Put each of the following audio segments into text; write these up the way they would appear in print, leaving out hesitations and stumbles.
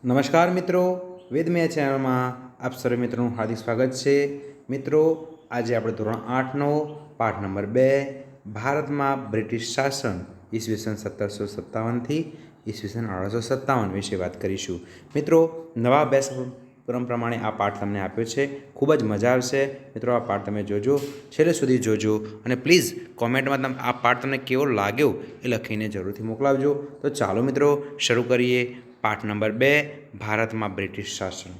નમસ્કાર મિત્રો, વેદમય ચેનલમાં આપ સર્વે મિત્રોનું હાર્દિક સ્વાગત છે। મિત્રો, આજે આપણે ધોરણ 8નો પાઠ નંબર 2 ભારતમાં બ્રિટિશ શાસન ઈસવીસન 1757થી ઈસવીસન 1857 વિશે વાત કરીશું। મિત્રો, નવા અભ્યાસક્રમ પ્રમાણે આ પાઠ તમને આપ્યો છે, ખૂબ જ મજા આવશે। મિત્રો, આ પાઠ તમે જોજો, છેલ્લે સુધી જોજો અને પ્લીઝ કોમેન્ટમાં આ પાઠ તમને કેવો લાગ્યો એ લખીને જરૂરથી મોકલાવજો। તો ચાલો મિત્રો, શરૂ કરીએ। પાઠ નંબર 2 ભારતમાં બ્રિટિશ શાસન।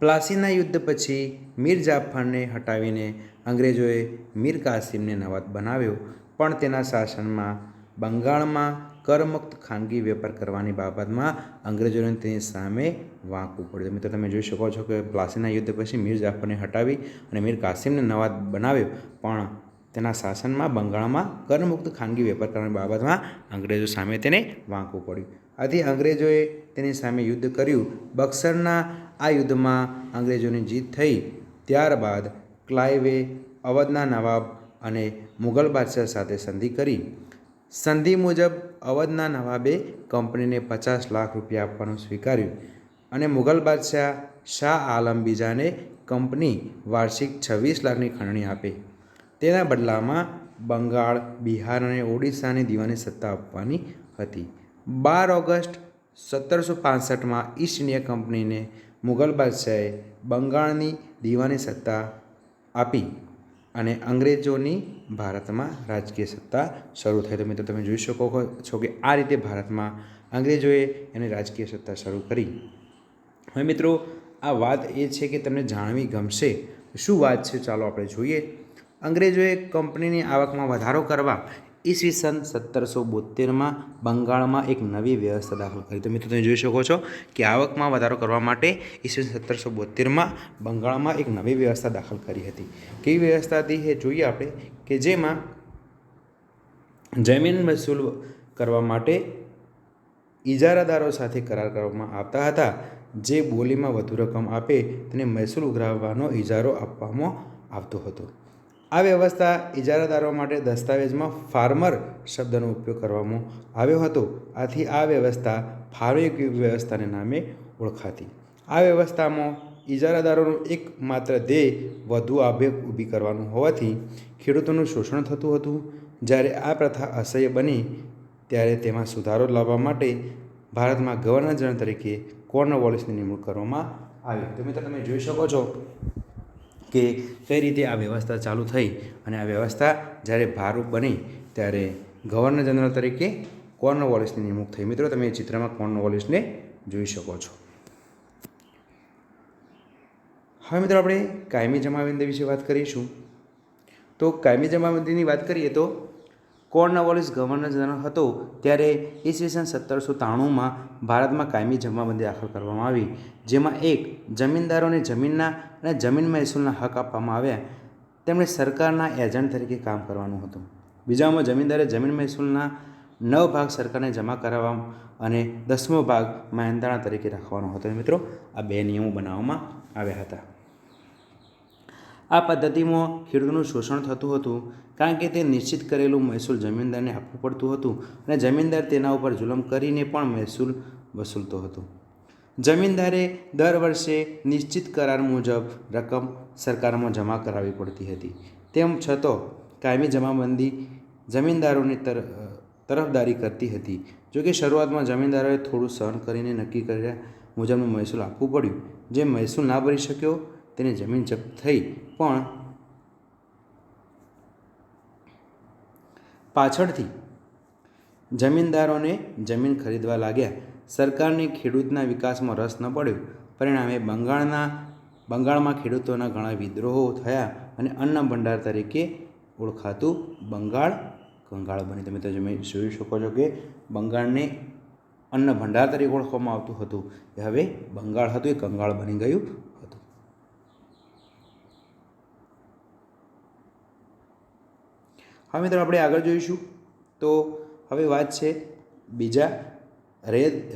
પ્લાસીના યુદ્ધ પછી મીર જાફરને હટાવીને અંગ્રેજોએ મીર કાસિમને નવાબ બનાવ્યો, પણ તેના શાસનમાં બંગાળમાં કરમુક્ત ખાનગી વેપાર કરવાની બાબતમાં અંગ્રેજોને તેની સામે વાંકવું પડ્યું। મિત્રો, તમે જોઈ શકો છો કે પ્લાસીના યુદ્ધ પછી મીર જાફરને હટાવી અને મીર કાસિમને નવાબ બનાવ્યો, પણ તેના શાસનમાં બંગાળમાં કરમુક્ત ખાનગી વેપાર કરવાની બાબતમાં અંગ્રેજો સામે તેને વાંકવું પડ્યું। આથી અંગ્રેજોએ તેની સામે યુદ્ધ કર્યું। બક્સરના આ યુદ્ધમાં અંગ્રેજોની જીત થઈ। ત્યારબાદ ક્લાઇવે અવધના નવાબ અને મુગલ બાદશાહ સાથે સંધિ કરી। સંધિ મુજબ અવધના નવાબે કંપનીને 50 લાખ રૂપિયા આપવાનું સ્વીકાર્યું અને મુગલ બાદશાહ શાહ આલમ બીજાને કંપની વાર્ષિક 26 લાખની ખંડણી આપે। તેના બદલામાં બંગાળ, બિહાર અને ઓડિશાની દીવાની સત્તા આપવાની હતી। 12 ઓગસ્ટ 1765માં ઈસ્ટ ઇન્ડિયા કંપનીને મુગલ બાદશાહે બંગાળની દીવાની સત્તા આપી અને અંગ્રેજોની ભારતમાં રાજકીય સત્તા શરૂ થઈ। તો મિત્રો, તમે જોઈ શકો છો કે આ રીતે ભારતમાં અંગ્રેજોએ એની રાજકીય સત્તા શરૂ કરી। હવે મિત્રો, આ વાત એ છે કે તમને જાણવી ગમશે। શું વાત છે, ચાલો આપણે જોઈએ। અંગ્રેજોએ કંપનીની આવકમાં વધારો કરવા ઈસવીસન 1772માં બંગાળમાં એક નવી વ્યવસ્થા દાખલ કરી। તો મિત્રો, તમે જોઈ શકો છો કે આવકમાં વધારો કરવા માટે ઈસવીસન 1772માં બંગાળમાં એક નવી વ્યવસ્થા દાખલ કરી હતી। કેવી વ્યવસ્થા હતી એ જોઈએ આપણે, કે જેમાં જમીન વસૂલ કરવા માટે ઇજારાદારો સાથે કરાર કરવામાં આવતા હતા। જે બોલીમાં વધુ રકમ આપે તેને મહેસૂલ ઉઘરાવવાનો ઇજારો આપવામાં આવતો હતો। આ વ્યવસ્થા ઇજારાદારો માટે દસ્તાવેજમાં ફાર્મર શબ્દનો ઉપયોગ કરવામાં આવ્યો હતો। આથી આ વ્યવસ્થા ફાર્મિંગ વ્યવસ્થાને નામે ઓળખાતી। આ વ્યવસ્થામાં ઇજારાદારોનું એકમાત્ર ધ્યેય વધુ આવક ઊભી કરવાનું હોવાથી ખેડૂતોનું શોષણ થતું હતું। જ્યારે આ પ્રથા અસહ્ય બની ત્યારે તેમાં સુધારો લાવવા માટે ભારતમાં ગવર્નર જનરલ તરીકે કોર્નવોલિસની નિમણૂક કરવામાં આવી। તો મિત્રો, તમે જોઈ શકો છો કે કઈ રીતે આ વ્યવસ્થા ચાલુ થઈ અને આ વ્યવસ્થા જ્યારે ભારૂપ બની ત્યારે ગવર્નર જનરલ તરીકે કોર્નવોલિસની નિમણૂક થઈ। મિત્રો, તમે ચિત્રમાં કોર્નવોલિસને જોઈ શકો છો। હવે મિત્રો, આપણે કાયમી જમાબંધી વિશે વાત કરીશું। તો કાયમી જમાબંધીની વાત કરીએ તો કોર્નવોલિસ ગવર્નર જનરલ હતો ત્યારે ઈસવીસન 1793માં ભારતમાં કાયમી જમાબંધી દાખલ કરવામાં આવી, જેમાં એક, જમીનદારોને જમીનના અને જમીન મહેસૂલના હક આપવામાં આવ્યા। તેમણે સરકારના એજન્ટ તરીકે કામ કરવાનું હતું। બીજામાં, જમીનદારે જમીન મહેસૂલના 9 ભાગ સરકારને જમા કરાવવા અને 10મો ભાગ મહેનતાણા તરીકે રાખવાનો હતો। મિત્રો, આ 2 નિયમો બનાવવામાં આવ્યા હતા। આ પદ્ધતિમાં ખેડૂતોનું શોષણ થતું હતું, કારણ કે તે નિશ્ચિત કરેલું મહેસૂલ જમીનદારને આપવું પડતું હતું અને જમીનદાર તેના ઉપર જુલમ કરીને પણ મહેસૂલ વસૂલતો હતો। જમીનદારે દર વર્ષે નિશ્ચિત કરાર મુજબ રકમ સરકારમાં જમા કરાવવી પડતી હતી। તેમ છતાં કાયમી જમાબંધી જમીનદારોની તરફદારી કરતી હતી। જોકે શરૂઆતમાં જમીનદારોએ થોડું સહન કરીને નક્કી કર્યા મુજબનું મહેસૂલ આપવું પડ્યું। જે મહેસૂલ ના ભરી શક્યો તેની જમીન જપ્ત થઈ, પણ પાછળથી જમીનદારોને જમીન ખરીદવા લાગ્યા। સરકારને ખેડૂતના વિકાસમાં રસ ન પડ્યો। પરિણામે બંગાળમાં ખેડૂતોના ઘણા વિદ્રોહો થયા અને અન્ન ભંડાર તરીકે ઓળખાતું બંગાળ કંગાળ બની। તમે જોઈ શકો છો કે બંગાળને અન્ન ભંડાર તરીકે ઓળખવામાં આવતું હતું, એ હવે બંગાળ હતું એ કંગાળ બની ગયું હતું। હવે મિત્રો, આપણે આગળ જોઈશું। તો હવે વાત છે બીજા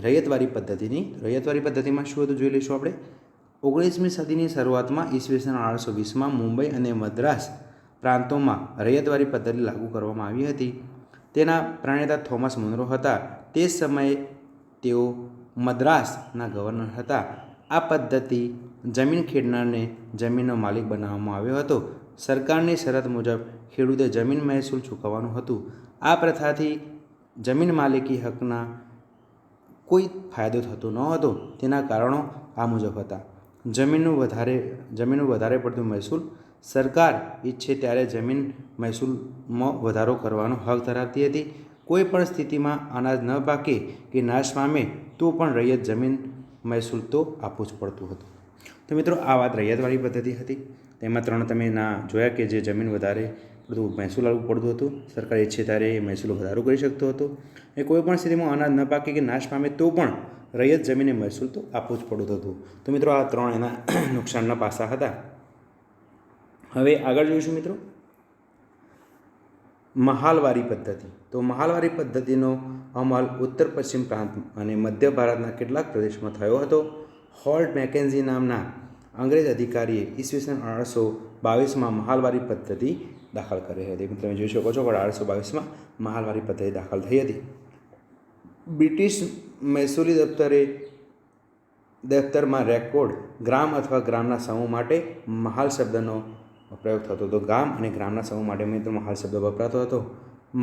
રૈયતવારી પદ્ધતિની। રૈયતવારી પદ્ધતિમાં શું હતું જોઈ લઈશું આપણે। 19મી સદીની શરૂઆતમાં ઈસવીસન 1820માં મુંબઈ અને મદ્રાસ પ્રાંતોમાં રૈયતવારી પદ્ધતિ લાગુ કરવામાં આવી હતી। તેના પ્રણેતા થોમસ મુનરો હતા। તે સમયે તેઓ મદ્રાસના ગવર્નર હતા. આ પદ્ધતિ જમીન ખેડનારને જમીનનો માલિક બનાવવામાં આવ્યો હતો. સરકારની શરત મુજબ ખેડૂતે જમીન મહેસૂલ ચૂકવવાનું હતું. આ પ્રથાથી જમીન માલિકી હકના કોઈ ફાયદો થતો ન હતો. તેના કારણો આ મુજબ હતા: જમીનનું વધારે પડતું મહેસૂલ. સરકાર ઈચ્છે ત્યારે જમીન મહેસૂલમાં વધારો કરવાનો હક ધરાવતી હતી. કોઈ પણ સ્થિતિમાં અનાજ ન પાકે કે નાશ પામે તો પણ રૈયત જમીન મહેસૂલ તો આપવું જ પડતું હતું. તો મિત્રો, આ વાત રૈયતવાળી પદ્ધતિ હતી. તેમાં 3 તમે જોયા કે જે જમીન વધારે બધું મહેસૂલ આપવું પડતું હતું. સરકાર ઈચ્છે ત્યારે એ મહેસૂલ વધારો કરી શકતો હતો. એ કોઈ પણ સ્થિતિમાં અનાજ ન પાકે કે નાશ પામે તો પણ રૈયત જમીને મહેસૂલ તો આપવું જ પડતું હતું. તો મિત્રો, આ 3 એના નુકસાનના પાસા હતા. હવે આગળ જોઈશું મિત્રો, મહાલવારી પદ્ધતિ. તો મહાલવારી પદ્ધતિનો અમલ ઉત્તર પશ્ચિમ પ્રાંત અને મધ્ય ભારતના કેટલાક પ્રદેશમાં થયો હતો. હોલ્ટ મેકેન્ઝી નામના અંગ્રેજ અધિકારીએ ઈસવીસન 1822માં મહાલવારી પદ્ધતિ દાખલ કરી હતી. તમે જોઈ શકો છો કે 1822માં મહાલવારી પદ્ધતિ દાખલ થઈ હતી. બ્રિટિશ મહેસૂલી દફતરમાં રેકોર્ડ ગ્રામ અથવા ગ્રામના સમૂહ માટે મહાલ શબ્દનો પ્રયોગ થતો હતો. ગામ અને ગ્રામના સમૂહ માટે મિત્રો મહાલ શબ્દ વપરાતો હતો.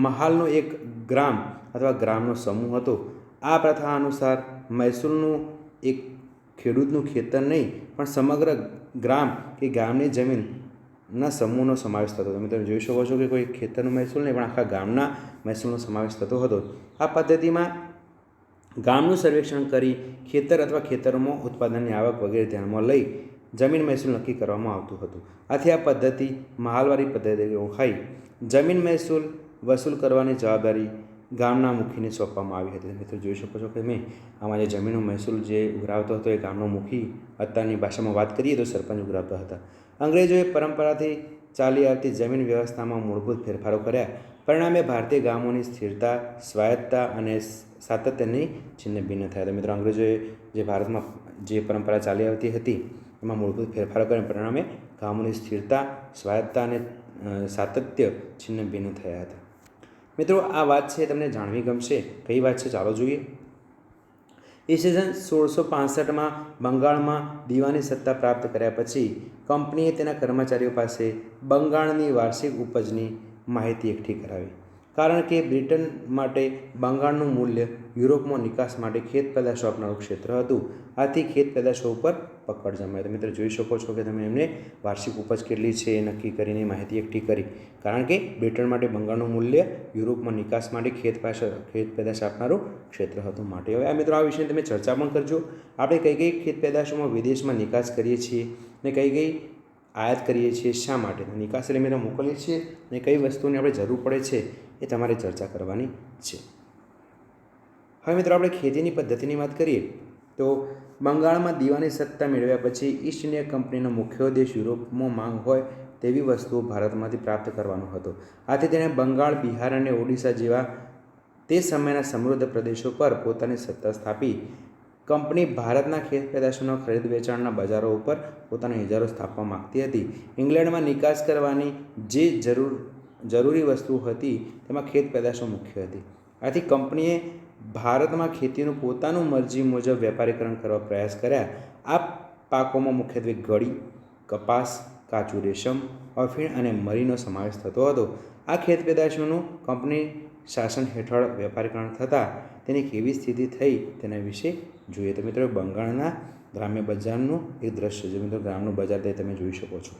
મહાલનો એક ગ્રામ અથવા ગ્રામનો સમૂહ હતો. આ પ્રથા અનુસાર મહેસૂલનું એક ખેડૂતનું ખેતર નહીં પણ સમગ્ર ગ્રામ કે ગામની જમીનના સમૂહનો સમાવેશ થતો હતો. તમે જોઈ શકો છો કે કોઈ ખેતરનું મહેસૂલ નહીં પણ આખા ગામના મહેસૂલનો સમાવેશ થતો હતો. આ પદ્ધતિમાં ગામનું સર્વેક્ષણ કરી ખેતર અથવા ખેતરોમાં ઉત્પાદનની આવક વગેરે ધ્યાનમાં લઈ જમીન મહેસૂલ નક્કી કરવામાં આવતું હતું. આથી આ પદ્ધતિ મહાલવારી પદ્ધતિ ઓળખાઈ. જમીન મહેસૂલ વસૂલ કરવાની જવાબદારી ગામના મુખીને સોંપવામાં આવી હતી. મિત્રો જોઈ શકો છો કે આમાં જે જમીનનો મહેસૂલ જે ઉઘરાવતો હતો એ ગામનો મુખી, અત્યારની ભાષામાં વાત કરીએ તો સરપંચ ઉઘરાવતા હતા. અંગ્રેજોએ પરંપરાથી ચાલી આવતી જમીન વ્યવસ્થામાં મૂળભૂત ફેરફારો કર્યા. પરિણામે ભારતીય ગામોની સ્થિરતા, સ્વાયત્તતા અને સાતત્યની છિન્ન ભિન્ન થયા હતા. મિત્રો, અંગ્રેજોએ જે ભારતમાં જે પરંપરા ચાલી આવતી હતી એમાં મૂળભૂત ફેરફારો કર્યા. પરિણામે ગામોની સ્થિરતા, સ્વાયત્તતા અને સાતત્ય છિન્ન ભિન્ન થયા હતા. મિત્રો, આ વાત છે તમને જાણવી ગમશે. કઈ વાત છે ચાલો જોઈએ. ઈસવીસન 1665માં બંગાળમાં દીવાની સત્તા પ્રાપ્ત કર્યા પછી કંપનીએ તેના કર્મચારીઓ પાસે બંગાળની વાર્ષિક ઉપજની માહિતી એકઠી કરાવી. કારણ કે બ્રિટન માટે બંગાળનું મૂલ્ય યુરોપમાં નિકાસ માટે ખેત પેદાશો આપનારું ક્ષેત્ર હતું. આથી ખેત પેદાશો ઉપર પકડ જમાઈ. મિત્રો જોઈ શકો છો કે તમે એમને વાર્ષિક ઉપજ કેટલી છે એ નક્કી કરીને માહિતી એકઠી કરી. કારણ કે બ્રિટન માટે બંગાળનું મૂલ્ય યુરોપમાં નિકાસ માટે ખેત પેદાશ આપનારું ક્ષેત્ર હતું માટે. હવે આ મિત્રો, આ વિષય તમે ચર્ચા પણ કરજો. આપણે કઈ કઈ ખેત પેદાશોમાં વિદેશમાં નિકાસ કરીએ છીએ ને કઈ કઈ આયાત કરીએ છીએ, શા માટે? નિકાસ એટલે મિત્રો મોકલીએ છીએ ને કઈ વસ્તુની આપણે જરૂર પડે છે એ તમારે ચર્ચા કરવાની છે. હવે મિત્રો, આપણે ખેતીની પદ્ધતિની વાત કરીએ તો બંગાળમાં દીવાની સત્તા મેળવ્યા પછી ઈસ્ટ ઇન્ડિયા કંપનીનો મુખ્ય ઉદ્દેશ યુરોપમાં માંગ હોય તેવી વસ્તુઓ ભારતમાંથી પ્રાપ્ત કરવાનો હતો. આથી તેણે બંગાળ, બિહાર અને ઓડિશા જેવા તે સમયના સમૃદ્ધ પ્રદેશો પર પોતાની સત્તા સ્થાપી. કંપની ભારતના ખેત પેદાશોના ખરીદ વેચાણના બજારો ઉપર પોતાના ઇજારો સ્થાપવા માગતી હતી. ઇંગ્લેન્ડમાં નિકાસ કરવાની જે જરૂરી વસ્તુઓ હતી તેમાં ખેત પેદાશો મુખ્ય હતી. આથી કંપનીએ ભારતમાં ખેતીનું પોતાનું મરજી મુજબ વેપારીકરણ કરવા પ્રયાસ કર્યા. આ પાકોમાં મુખ્યત્વે ગળી, કપાસ, કાચું રેશમ, અફીણ અને મરીનો સમાવેશ થતો હતો. આ ખેત પેદાશોનું કંપની શાસન હેઠળ વેપારીકરણ થતાં તેની કેવી સ્થિતિ થઈ તેના વિશે જોઈએ. તો મિત્રો, બંગાળના ગ્રામ્ય બજારનું એક દ્રશ્ય છે. મિત્રો, ગ્રામનું બજાર તે તમે જોઈ શકો છો.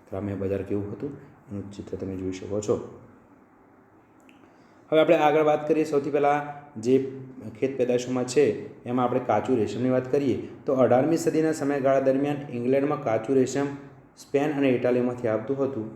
ગ્રામ્ય બજાર કેવું હતું એનું ચિત્ર તમે જોઈ શકો છો. હવે આપણે આગળ વાત કરીએ. સૌથી પહેલાં જે ખેત પેદાશોમાં છે એમાં આપણે કાચું રેશમની વાત કરીએ તો 18મી સદીના સમયગાળા દરમિયાન ઇંગ્લેન્ડમાં કાચું રેશમ સ્પેન અને ઇટાલીમાંથી આવતું હતું.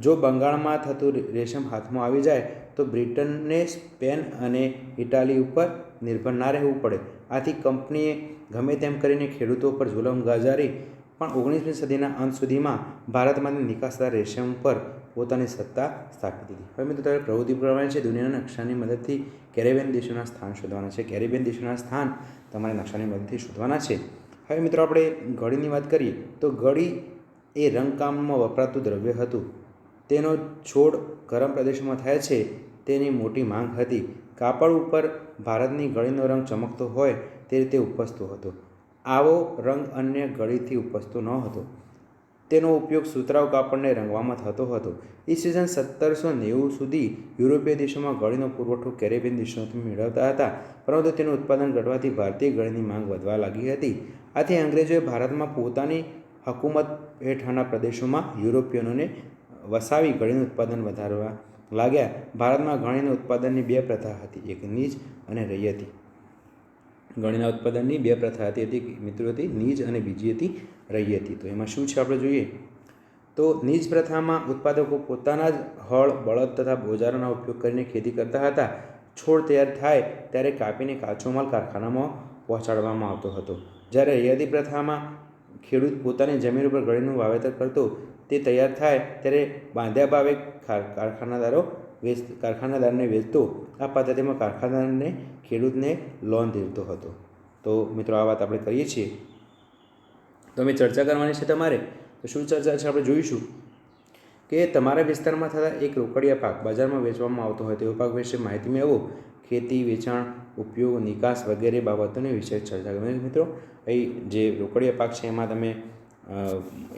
જો બંગાળમાં થતું રેશમ હાથમાં આવી જાય તો બ્રિટનને સ્પેન અને ઇટાલી ઉપર નિર્ભર ના રહેવું પડે. આથી કંપનીએ ગમે તેમ કરીને ખેડૂતો પર જુલમ ગુજારી પણ 19મી સદીના અંત સુધીમાં ભારતમાંથી નિકાસદાર રેશમ પર પોતાની સત્તા સ્થાપી દીધી. હવે મિત્રો, તમારે પ્રવૃત્તિ પ્રમાણે છે દુનિયાના નકશાની મદદથી કેરેબિયન દેશોના સ્થાન શોધવાના છે. કેરેબિયન દેશોના સ્થાન તમારે નકશાની મદદથી શોધવાના છે. હવે મિત્રો, આપણે ગળીની વાત કરીએ તો ગળી એ રંગકામમાં વપરાતું દ્રવ્ય હતું. તેનો છોડ ગરમ પ્રદેશોમાં થાય છે તેની મોટી માંગ હતી. કાપડ ઉપર ભારતની ગળીનો રંગ ચમકતો હોય તે રીતે ઉપસતો હતો. આવો રંગ અન્ય ગળીથી ઉપસતો ન હતો. તેનો ઉપયોગ સુતરાઉ કાપડને રંગવામાં થતો હતો. ઈસવીસન 1790 સુધી યુરોપીય દેશોમાં ગળીનો પુરવઠો કેરેબિયન દેશોથી મેળવતા હતા, પરંતુ તેનું ઉત્પાદન ઘટવાથી ભારતીય ગળીની માંગ વધવા લાગી હતી. આથી અંગ્રેજોએ ભારતમાં પોતાની હકૂમત હેઠળના પ્રદેશોમાં યુરોપિયનોને વસાવી ગળીનું ઉત્પાદન વધારવા લાગ્યા. ભારતમાં ગળીના ઉત્પાદનની બે પ્રથા હતી, એક નીજ અને રૈયતી. ગળીના ઉત્પાદનની બે પ્રથા હતી મિત્રો, હતી નીજ અને બીજી હતી રૈયતી. તો એમાં શું છે આપણે જોઈએ તો નીજ પ્રથામાં ઉત્પાદકો પોતાના જ હળ, બળદ તથા ઓજારોના ઉપયોગ કરીને ખેતી કરતા હતા. છોડ તૈયાર થાય ત્યારે કાપીને કાચો માલ કારખાનામાં પહોંચાડવામાં આવતો હતો. જ્યારે રૈયતી પ્રથામાં ખેડૂત પોતાની જમીન ઉપર ગળીનું વાવેતર કરતો, તે તૈયાર થાય ત્યારે બાંધ્યા ભાવે કારખાનાદારને વેચતો. આ પદ્ધતિમાં કારખાનાદારને ખેડૂતને લોન દેતો હતો. તો મિત્રો આ વાત આપણે કરીએ છીએ. તો અમે ચર્ચા કરવાની છે તમારે. તો શું ચર્ચા છે આપણે જોઈશું કે તમારા વિસ્તારમાં થતા એક રોકડિયા પાક બજારમાં વેચવામાં આવતો હોય તેવો પાક વિશે માહિતી મેળવો. ખેતી, વેચાણ, ઉપયોગ, નિકાસ વગેરે બાબતોની વિશે ચર્ચા કરી. મિત્રો અહીં જે રોકડિયા પાક છે એમાં તમે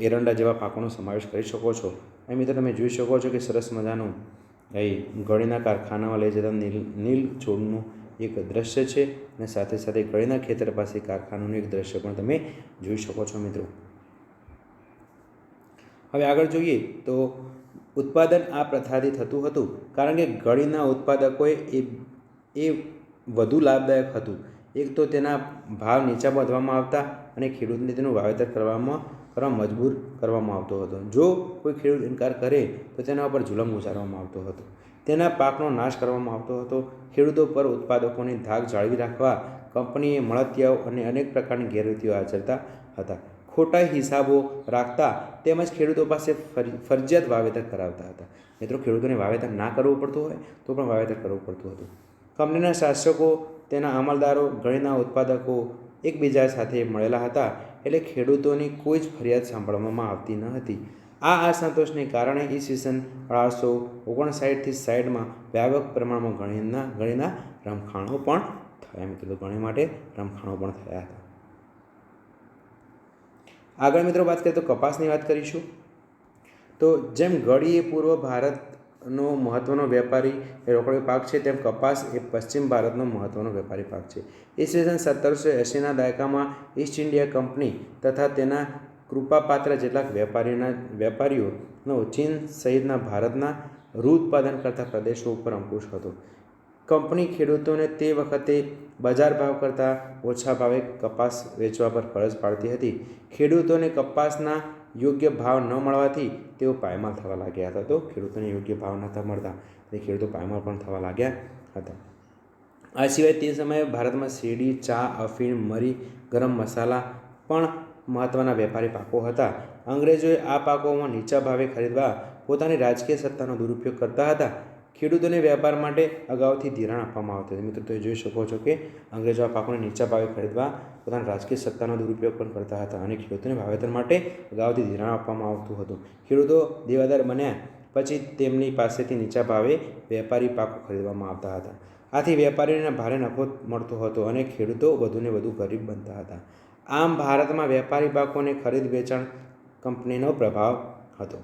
એરંડા જેવા પાકોનો સમાવેશ કરી શકો છો. અહીં મિત્રો તમે જોઈ શકો છો કે સરસ મજાનું અહીં ગળીના કારખાનામાં લઈ જતા નીલ છોડનું એક દ્રશ્ય છે અને સાથે સાથે ગળીના ખેતર પાસે કારખાનાનું એક દ્રશ્ય પણ તમે જોઈ શકો છો મિત્રો. હવે આગળ જોઈએ તો ઉત્પાદન આ પ્રથાથી થતું હતું, કારણ કે ગળીના ઉત્પાદકોએ એ વધુ લાભદાયક હતું. એક તો તેના ભાવ નીચા બાંધવામાં આવતા અને ખેડૂતને તેનું વાવેતર કરવા મજબૂર કરવામાં આવતો હતો. જો કોઈ ખેડૂત ઇનકાર કરે તો તેના ઉપર જુલમ ગુજારવામાં આવતો હતો. તેના પાકનો નાશ કરવામાં આવતો હતો. ખેડૂતો પર ઉત્પાદકોની ધાક જાળવી રાખવા કંપનીએ મળતિયાઓ અને અનેક પ્રકારની ગેરરીતિઓ આચરતા હતા. ખોટા હિસાબો રાખતા તેમજ ખેડૂતો પાસે ફરજિયાત વાવેતર કરાવતા હતા. મિત્રો ખેડૂતોને વાવેતર ના કરવું પડતું હોય તો પણ વાવેતર કરવું પડતું હતું. કંપનીના શાસકો, તેના અમલદારો, ગળીના ઉત્પાદકો એકબીજા સાથે મળેલા હતા, એટલે ખેડૂતોની કોઈ જ ફરિયાદ સાંભળવામાં આવતી ન હતી. આ અસંતોષને કારણે ઈસવીસન 1859થી 60માં વ્યાપક પ્રમાણમાં ગળીના રમખાણો પણ થયા. મિત્રો ગળી માટે રમખાણો પણ થયા હતા. આગળ મિત્રો વાત કરીએ તો કપાસની વાત કરીશું. તો જેમ ગળી એ પૂર્વ ભારતનો મહત્ત્વનો વેપારી રોકડો પાક છે, તેમ કપાસ એ પશ્ચિમ ભારતનો મહત્ત્વનો વેપારી પાક છે. ઈસવીસન 1780ના દાયકામાં ઈસ્ટ ઇન્ડિયા કંપની તથા તેના કૃપાપાત્ર જેટલાક વેપારીઓનો ચીન સહિતના ભારતના રૂ ઉત્પાદન કરતા પ્રદેશો ઉપર અંકુશ હતો. કંપની ખેડૂતોને તે વખતે બજાર ભાવ કરતાં ઓછા ભાવે કપાસ વેચવા પર ફરજ પાડતી હતી. ખેડૂતોને કપાસના યોગ્ય ભાવ ન મળવાથી તેઓ પાયમાલ થવા લાગ્યા હતા. તો ખેડૂતોને યોગ્ય ભાવ નહોતા મળતા, તે ખેડૂતો પાયમાલ પણ થવા લાગ્યા હતા. આ સિવાય તે સમયે ભારતમાં શેરડી, ચા, અફીણ, મરી, ગરમ મસાલા પણ મહત્ત્વના વેપારી પાકો હતા. અંગ્રેજોએ આ પાકોમાં નીચા ભાવે ખરીદવા પોતાની રાજકીય સત્તાનો દુરુપયોગ કરતા હતા. ખેડૂતોને વેપાર માટે અગાઉથી ધિરાણ આપવામાં આવતું હતું. મિત્રો તમે જોઈ શકો છો કે અંગ્રેજો આ પાકોને નીચા ભાવે ખરીદવા પોતાની રાજકીય સત્તાનો દુરુપયોગ પણ કરતા હતા અને ખેડૂતોને વાવેતર માટે અગાઉથી ધિરાણ આપવામાં આવતું હતું. ખેડૂતો દેવાદાર બન્યા પછી તેમની પાસેથી નીચા ભાવે વેપારી પાકો ખરીદવામાં આવતા હતા. આથી વેપારીઓને ભારે નફો મળતો હતો અને ખેડૂતો વધુને વધુ ગરીબ બનતા હતા. આમ ભારતમાં વેપારી પાકોને ખરીદ વેચાણ કંપનીનો પ્રભાવ હતો.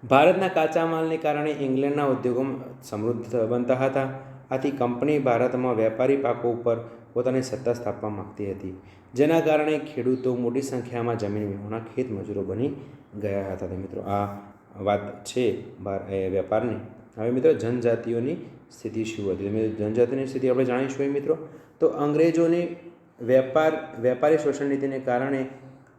ભારતના કાચા માલને કારણે ઇંગ્લેન્ડના ઉદ્યોગો સમૃદ્ધ બનતા હતા. આથી કંપની ભારતમાં વેપારી પાકો ઉપર પોતાની સત્તા સ્થાપવા માગતી હતી, જેના કારણે ખેડૂતો મોટી સંખ્યામાં જમીન વિહોણા ખેત મજૂરો બની ગયા હતા. મિત્રો આ વાત છે વેપારની. હવે મિત્રો જનજાતિઓની સ્થિતિ શું હતી? જનજાતિની સ્થિતિ આપણે જાણીશું મિત્રો. તો અંગ્રેજોની વેપારી શોષણ નીતિને કારણે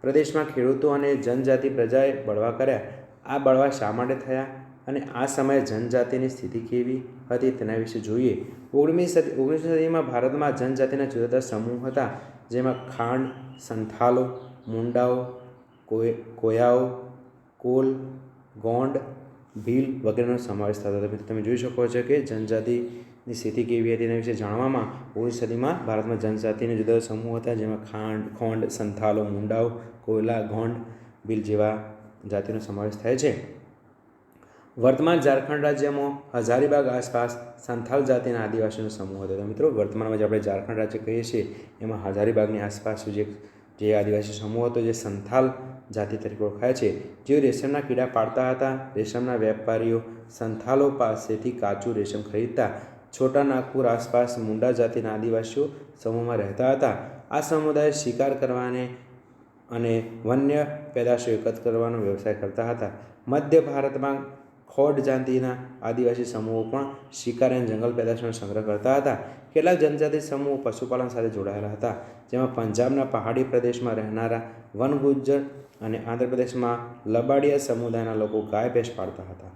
પ્રદેશમાં ખેડૂતો અને જનજાતિ પ્રજાએ બળવા કર્યા. આ બળવા શા માટે થયા અને આ સમયે જનજાતિની સ્થિતિ કેવી હતી તેના વિશે જોઈએ. 19મી સદીમાં ભારતમાં જનજાતિના જુદા જુદા સમૂહ હતા, જેમાં ખાંડ, સંથાલો, મુંડાઓ, કોયાઓ, કોલ, ગોંડ, ભીલ વગેરેનો સમાવેશ થતો હતો. તમે જોઈ શકો છો કે જનજાતિની સ્થિતિ કેવી હતી તેના વિશે જાણવામાં 19મી સદીમાં ભારતમાં જનજાતિના જુદા જુદા સમૂહ હતા, જેમાં ખોંડ, સંથાલો, મુંડાઓ, કોયલા, ગોંડ, ભીલ જેવા જાતિનો સમાવેશ થાય છે. વર્તમાન ઝારખંડ રાજ્યમાં હજારીબાગ આસપાસ સંથાલ જાતિના આદિવાસીનો સમૂહ હતો. તો મિત્રો વર્તમાનમાં જે આપણે ઝારખંડ રાજ્ય કહીએ છીએ એમાં હજારીબાગની આસપાસ જે આદિવાસી સમૂહ હતો જે સંથાલ જાતિ તરીકે ઓળખાય છે, જેઓ રેશમના કીડા પાળતા હતા. રેશમના વેપારીઓ સંથાલો પાસેથી કાચું રેશમ ખરીદતા. છોટા નાગપુર આસપાસ મુંડા જાતિના આદિવાસીઓ સમૂહમાં રહેતા હતા. આ સમુદાય શિકાર કરવાને અને વન્ય પેદાશો એકત્ર કરવાનો વ્યવસાય કરતા હતા. મધ્ય ભારતમાં ખોડ જાતિના આદિવાસી સમૂહો પણ શિકાર અને જંગલ પેદાશોનો સંગ્રહ કરતા હતા. કેટલાક જનજાતિ સમૂહો પશુપાલન સાથે જોડાયેલા હતા, જેમાં પંજાબના પહાડી પ્રદેશમાં રહેનારા વનગુજ્જર અને આંધ્રપ્રદેશમાં લબાડિયા સમુદાયના લોકો ગાય ભેંસ પાળતા હતા.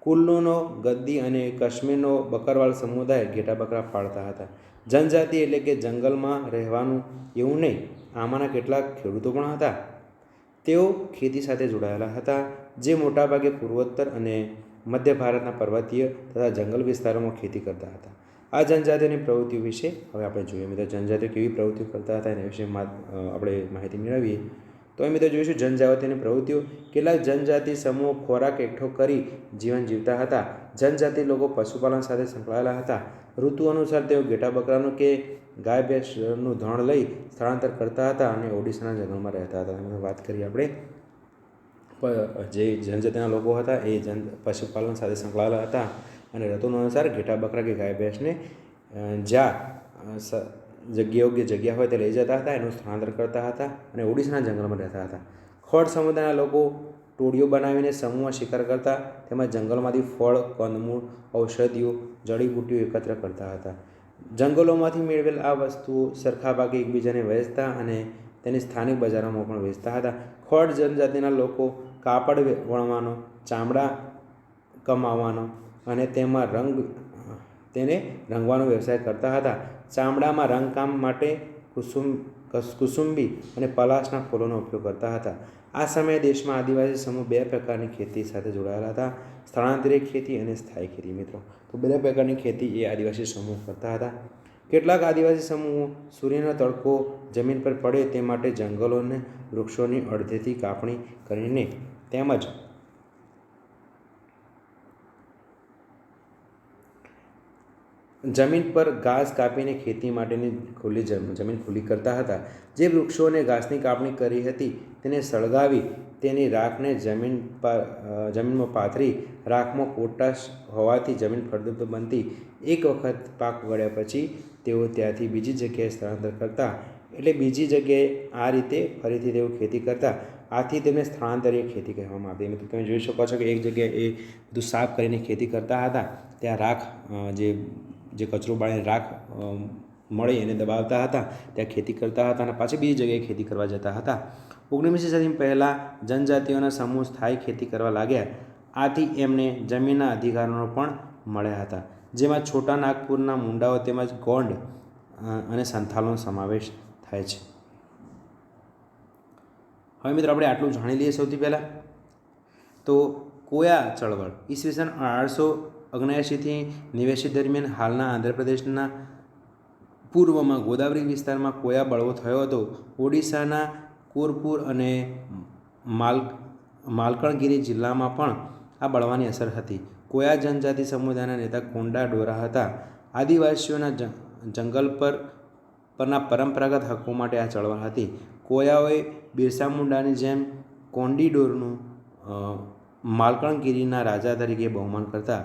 કુલ્લુનો ગદ્દી અને કાશ્મીરનો બકરવાલ સમુદાય ઘેટા બકરા પાળતા હતા. જનજાતિ એટલે કે જંગલમાં રહેવાનું એવું નહીં. આમાંના કેટલાક ખેડૂતો પણ હતા. તેઓ ખેતી સાથે જોડાયેલા હતા, જે મોટાભાગે પૂર્વોત્તર અને મધ્ય ભારતના પર્વતીય તથા જંગલ વિસ્તારોમાં ખેતી કરતા હતા. આ જનજાતિઓની પ્રવૃત્તિઓ વિશે હવે આપણે જોઈએ. મિત્રો જનજાતિઓ કેવી પ્રવૃત્તિઓ કરતા હતા એના વિશે આપણે માહિતી મેળવીએ. તો એ મિત્રો જોઈશું જનજાતિઓની પ્રવૃત્તિઓ. કેટલાક જનજાતિ સમૂહો ખોરાક એકઠો કરી જીવન જીવતા હતા. જનજાતિ લોકો પશુપાલન સાથે સંકળાયેલા હતા. ઋતુ અનુસાર તેઓ ઘેટા બકરાનું કે ગાય ભેંસનું ધણ લઈ સ્થળાંતર કરતા હતા અને ઓડિશાના જંગલમાં રહેતા હતા. વાત કરીએ આપણે જે જનજાતિના લોકો હતા એ પશુપાલન સાથે સંકળાયેલા હતા અને ઋતુ અનુસાર ઘેટા બકરા કે ગાય ભેંસને જ્યાં યોગ્ય જગ્યા હોય તે લઈ જતા હતા, એનું સ્થળાંતર કરતા હતા અને ઓડિશાના જંગલમાં રહેતા હતા. ખોડ સમુદાયના લોકો ટોળીઓ બનાવીને સમૂહમાં શિકાર કરતા. તેમજ જંગલમાંથી ફળ, કંદમૂળ, ઔષધિઓ, જડીબુટ્ટીઓ એકત્ર કરતા હતા. જંગલોમાંથી મેળવેલ આ વસ્તુઓ સરખા ભાગે એકબીજાને વહેંચતા અને તેની સ્થાનિક બજારોમાં પણ વેચતા હતા. ખોડ જનજાતિના લોકો કાપડ વણવાનો, ચામડા કમાવાનો અને તેને રંગવાનો વ્યવસાય કરતા હતા. ચામડામાં રંગકામ માટે કુસુંબી અને પલાશના ફૂલોનો ઉપયોગ કરતા હતા. આ સમયે દેશમાં આદિવાસી સમૂહ બે પ્રકારની ખેતી સાથે જોડાયેલા હતા: સ્થળાંતરિત ખેતી અને સ્થાયી ખેતી. મિત્રો તો બે પ્રકારની ખેતી એ આદિવાસી સમૂહ કરતા હતા. કેટલાક આદિવાસી સમૂહો સૂર્યનો તડકો જમીન પર પડે તે માટે જંગલોને વૃક્ષોની અડધેથી કાપણી કરીને તેમજ જમીન પર ઘાસ કાપીને ખેતી માટેની જમીન ખુલ્લી કરતા હતા. જે વૃક્ષો અને ઘાસની કાપણી કરી હતી તેને સળગાવી તેની રાખને જમીનમાં પાથરી. રાખમાં પોટાશ હોવાથી જમીન ફળદ્રુપ બનતી. એક વખત પાક ઉગાડ્યા પછી તેઓ ત્યાંથી બીજી જગ્યાએ સ્થળાંતર કરતા. એટલે બીજી જગ્યાએ આ રીતે ફરીથી તેઓ ખેતી કરતા. આથી તેમને સ્થળાંતરીય ખેતી કહેવામાં આવતી. મિત્રો તમે જોઈ શકો છો કે એક જગ્યાએ એ બધું સાફ કરીને ખેતી કરતા હતા. ત્યાં રાખ જે કચરો બાળીને રાખ મળી એને દબાવતા હતા, ત્યાં ખેતી કરતા હતા અને પાછી બીજી જગ્યાએ ખેતી કરવા જતા હતા. 19મી સદી પહેલાં જનજાતિઓના સમૂહ સ્થાયી ખેતી કરવા લાગ્યા. આથી એમને જમીનના અધિકારો પણ મળ્યા હતા, જેમાં છોટા નાગપુરના મુંડાઓ તેમજ ગોંડ અને સંથાલનો સમાવેશ થાય છે. હવે મિત્રો આપણે આટલું જાણી લઈએ. સૌથી પહેલાં તો કોયા ચળવળ ઈસવીસન 1879 દરમિયાન હાલના આંધ્રપ્રદેશના પૂર્વમાં ગોદાવરી વિસ્તારમાં કોયા બળવો થયો હતો. ઓડિશાના કોરપુર અને માલકણગિરી જિલ્લામાં પણ આ બળવાની અસર હતી. કોયા જનજાતિ સમુદાયના નેતા કોંડા ડોરા હતા. આદિવાસીઓના જંગલ પરના પરંપરાગત હક્કો માટે આ ચળવળ હતી. કોયાઓએ બિરસા મુંડાની જેમ કોંડીડોરનું માલકણગિરીના રાજા તરીકે બહુમાન કરતા.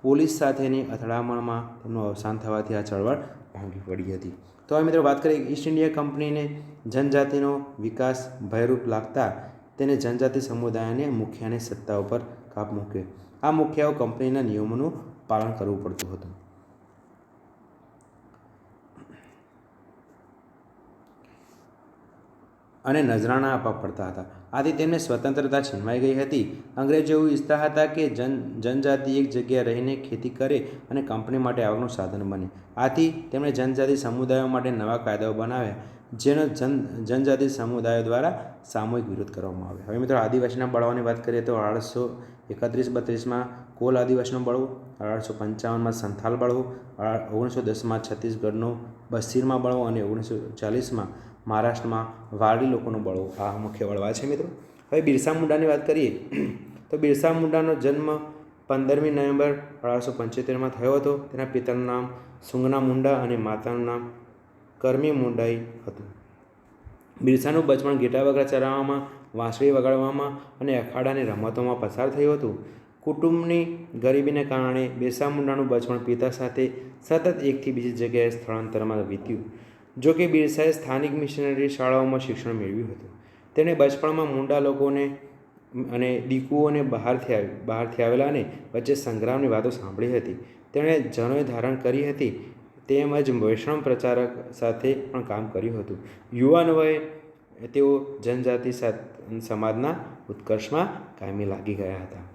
પોલીસ સાથેની અથડામણમાં તેમનું અવસાન થવાથી આ ચળવળ ભાંગી પડી હતી. તો હવે મિત્રો વાત કરીએ ઈસ્ટ ઇન્ડિયા કંપનીને જનજાતિનો વિકાસ ભયરૂપ લાગતા તેને જનજાતિ સમુદાયને મુખિયાની સત્તા ઉપર કાપ મૂક્યો. આ મુખિયાઓ કંપનીના નિયમોનું પાલન કરવું પડતું હતું. અને નજરાણા આપવા પડતા હતા. આથી તેમને સ્વતંત્રતા છીનવાઈ ગઈ હતી. અંગ્રેજો એવું ઈચ્છતા હતા કે જનજાતિ એક જગ્યાએ રહીને ખેતી કરે અને કંપની માટે આવકનું સાધન બને. આથી તેમણે જનજાતિ સમુદાયો માટે નવા કાયદાઓ બનાવ્યા, જેનો જનજાતિ સમુદાયો દ્વારા સામૂહિક વિરોધ કરવામાં આવ્યો. હવે મિત્રો આદિવાસીના બળવાની વાત કરીએ તો 1831-32માં કોલ આદિવાસીનો બળવો, 1855માં સંથાલ બળવો, 1910માં છત્તીસગઢનો બસ્તીરમાં બળવો અને 1940માં મહારાષ્ટ્રમાં વારડી લોકોનો બળવો. આ મુખ્ય બળવા છે મિત્રો. હવે બિરસા મુંડાની વાત કરીએ તો બિરસા મુંડાનો જન્મ 15મી નવેમ્બર 1875માં થયો હતો. તેના પિતાનું નામ સુંગના મુંડા અને માતાનું નામ કરમી મુંડાઈ હતું. બિરસાનું બચપણ ઘેટા બકરા ચરાવવામાં, વાંસળી વગાડવામાં અને અખાડાની રમતોમાં પસાર થયું હતું. કુટુંબની ગરીબીને કારણે બિરસા મુંડાનું બચપણ પિતા સાથે સતત એકથી બીજી જગ્યાએ સ્થળાંતરમાં વીત્યું. જો કે બિરસાએ સ્થાનિક મિશનરી શાળાઓમાં શિક્ષણ મેળવ્યું હતું. તેણે બચપણમાં મુંડા લોકોને અને દીકુઓને બહારથી આવેલા અને વચ્ચે સંગ્રામની વાતો સાંભળી હતી. તેણે જનોઈ ધારણ કરી હતી તેમજ વૈષ્ણવ પ્રચારક સાથે પણ કામ કર્યું હતું. યુવાન વયે તેઓ જનજાતિ સમાજના ઉત્કર્ષમાં કાયમી લાગી ગયા હતા.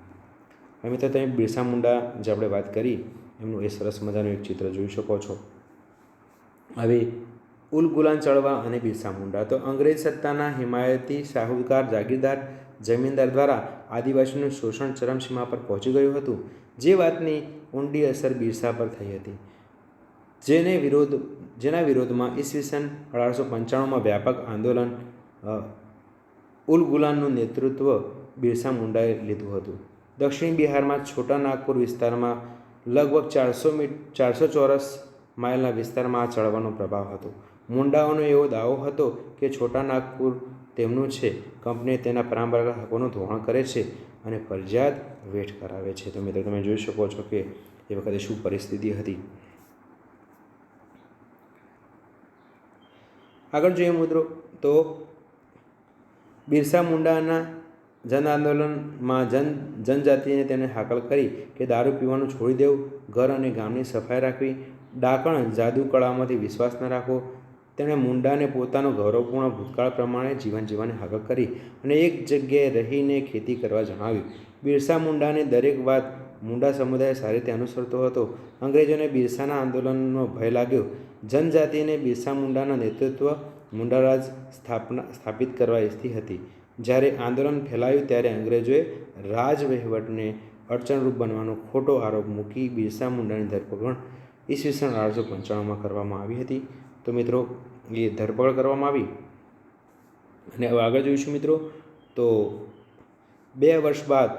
હવે મિત્રો તમે બિરસા મુંડા જે આપણે વાત કરી એમનું એ સરસ મજાનું એક ચિત્ર જોઈ શકો છો. હવે ઉલ ગુલાન ચળવળ અને બિરસા મુંડા. તો અંગ્રેજ સત્તાના હિમાયતી શાહુકાર જાગીરદાર જમીનદાર દ્વારા આદિવાસીનું શોષણ ચરમસીમા પર પહોંચી ગયું હતું. જે વાતની ઊંડી અસર બિરસા પર થઈ હતી, જેના વિરોધમાં ઈસવીસન 1895માં વ્યાપક આંદોલન ઉલ ગુલાનનું નેતૃત્વ બિરસા મુંડાએ લીધું હતું. દક્ષિણ બિહારમાં છોટા નાગપુર વિસ્તારમાં લગભગ 400 ચોરસ માઇલના વિસ્તારમાં આ ચળવળનો પ્રભાવ હતો. મુંડાઓનો એવો દાવો હતો કે છોટા નાગપુર તેમનું છે, કંપની તેના પરંપરાગત હકોનું ધોરણ કરે છે અને ફરજિયાત વેઠ કરાવે છે. તો મિત્રો તમે જોઈ શકો છો કે એ વખતે શું પરિસ્થિતિ હતી. આગળ જોઈએ મિત્રો તો બિરસા મુંડાના જન આંદોલનમાં જનજાતિને તેને હાકલ કરી કે દારૂ પીવાનું છોડી દેવું, ઘર અને ગામની સફાઈ રાખવી, ડાકણ જાદુ કળામાંથી વિશ્વાસ ન રાખવો. તેણે મુંડાને પોતાનો ગૌરવપૂર્ણ ભૂતકાળ પ્રમાણે જીવન જીવવાની હાકલ કરી અને એક જગ્યાએ રહીને ખેતી કરવા જણાવ્યું. બિરસા મુંડાની દરેક વાત મુંડા સમુદાય સારી રીતે અનુસરતો હતો. અંગ્રેજોને બિરસાના આંદોલનનો ભય લાગ્યો. જનજાતિને બિરસા મુંડાના નેતૃત્વ મુંડારાજ સ્થાપિત કરવા ઈચ્છતી હતી. જ્યારે આંદોલન ફેલાયું ત્યારે અંગ્રેજોએ રાજવહીવટને અડચણરૂપ બનવાનો ખોટો આરોપ મૂકી બિરસા મુંડાની ધરપકડ ઈસવીસન 1895માં કરવામાં આવી હતી. તો મિત્રો એ ધરપકડ કરવામાં આવી અને હવે આગળ જોઈશું મિત્રો. તો 2 વર્ષ બાદ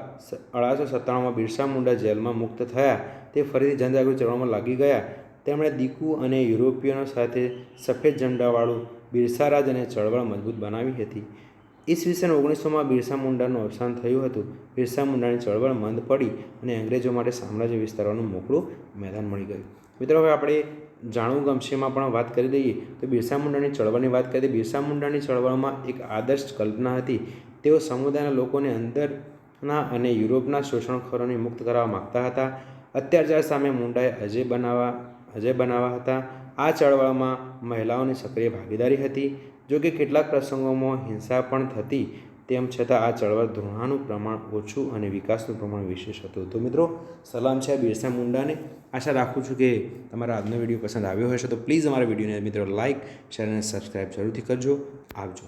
1897માં બિરસા મુંડા જેલમાં મુક્ત થયા. તે ફરીથી જનજાગૃતિ ચળવળમાં લાગી ગયા. તેમણે દીકુ અને યુરોપિયનો સાથે સફેદ ઝંડાવાળું બિરસારાજ અને ચળવળ મજબૂત બનાવી હતી. ઈસવીસન 1900માં બિરસા મુંડાનું અવસાન થયું હતું. બિરસા મુંડાની ચળવળ મંદ પડી અને અંગ્રેજો માટે સામ્રાજ્ય વિસ્તારવાનું મોકળું મેદાન મળી ગયું. મિત્રો હવે આપણે જાણવું ગમશેમાં પણ વાત કરી દઈએ તો બિરસા મુંડાની ચળવળની વાત કરીએ. બિરસા મુંડાની ચળવળમાં એક આદર્શ કલ્પના હતી. તેઓ સમુદાયના લોકોને અંદરના અને યુરોપના શોષણખોરોને મુક્ત કરવા માગતા હતા. અત્યાચાર સામે મુંડાએ અજય બનાવવા હતા. આ ચળવળમાં મહિલાઓની સક્રિય ભાગીદારી હતી. જો કે કેટલાક પ્રસંગોમાં હિંસા પણ થતી, તેમ છતાં આ ચળવળ ધૃણાનું પ્રમાણ ઓછું અને વિકાસનું પ્રમાણ વિશેષ હતું. તો મિત્રો સલામ છે બિરસા મુંડાને. આશા રાખું છું કે તમારા આજનો વિડીયો પસંદ આવ્યો હશે. તો પ્લીઝ અમારા વિડીયોને મિત્રો લાઇક, શેર અને સબસ્ક્રાઈબ જરૂરથી કરજો. આવજો.